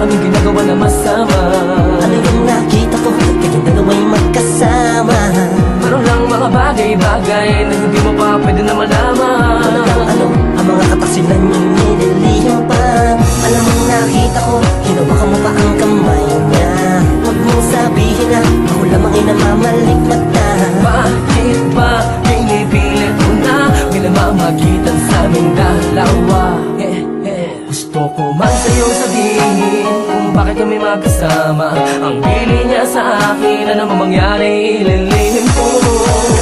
aming ginagawa na masama. Ano yung nakita ko, kayong dalawa'y magkasama? Meron lang mga bagay-bagay na hindi mo pa pwede na malaman. Talagang ano, ang mga kapasilan yung nililihim pa. Alam mong nakita ko, hinawakan mo pa ang kamay niya. Huwag mong sabihin na ako lamang ay namamalikmat na. Bakit ba pinipilit mo na may namamagitan sa aming dalawa? Gusto ko man sa'yo sabihin kung bakit kami magkasama. Ang pili niya sa akin, ano mang mangyari, ililihim ko.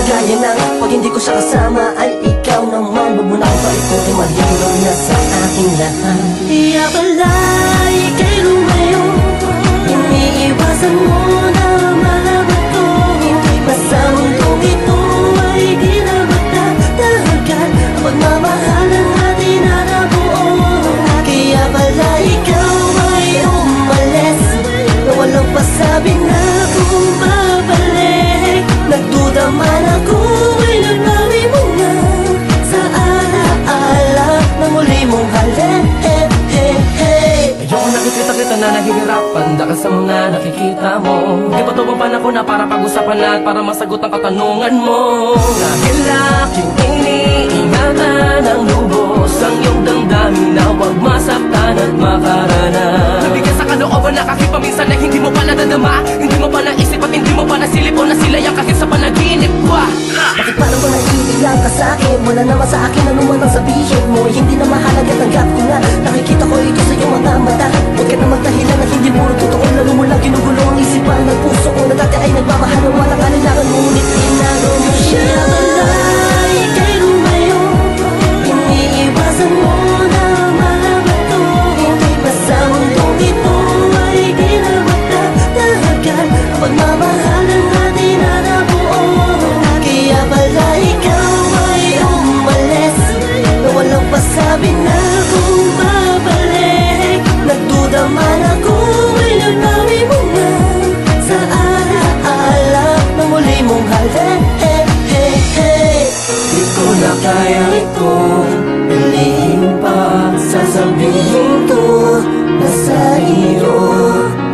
Kagaya ng pag hindi ko siya kasama ay ikaw naman. Huwag mo na akong paikutin, malinaw na sa aking lahat. Kaya pala ika'y lumayo, iniiwasan mo na malaman ko. Hindi pa sa mundong ito ay di na matatagal ang pagmamahalan natin na nabuo. Kaya pala ikaw ay umalis na walang pasabi na kung babalik. Nagduda man ako ay nagbawi mo na sa alaala na muli mong halin. Ayoko nakikita kita na nahihirapan dahil sa mga nakikita mo. Di ba ito ang panahon na para pag-usapan at para masagot ang katanungan mo? Dahil aking iniingatan ang lubos ang iyong damdamin na huwag masaktan at makarana. Nabigyan sa kalooban na kahit paminsan na hindi mo pa nadadama, hindi mo pa naisip at hindi mo pa nasilip o nasilaya kahit sa panaginip pa. Bakit parang ba naiilang ka sa'kin? Wala naman sa akin ano man ang sabihin mo. Hindi na mahalaga, tanggap ko na nakikita ko ito sa iyong mga mata. Huwag ka na magdahilan at hindi puro totoo. Lalo mo lang ginugulo ang isipan ng puso ko na dati ay nagmamahal ng walang kailangan mo. Ngunit tinago mo siya. Balay, ika'y lumayo, iniiwasan mo na malaman ko. Hindi pa sa mundong ito ay di na matatagal ang pagmamahalan natin na nabuo. Kaya pala ikaw ay umalis na walang pasabi na kung babalik. Nagduda man ako ay nagbawi mo na sa alaala na muli mong halin. Di ko na kaya ito, Bilhin pa, sasabihin ko na sa iyo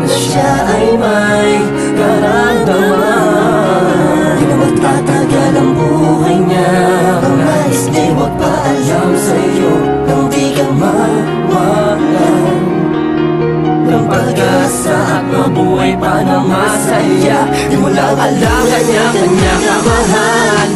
na siya ay may karamdaman. Di na magtatagal ang buhay niya, ang nais di magpaalam sa iyo nang di ka mawalan ng pag-asa at mabuhay pa na masaya. Di mo lang alam kanya-kanya kamahal.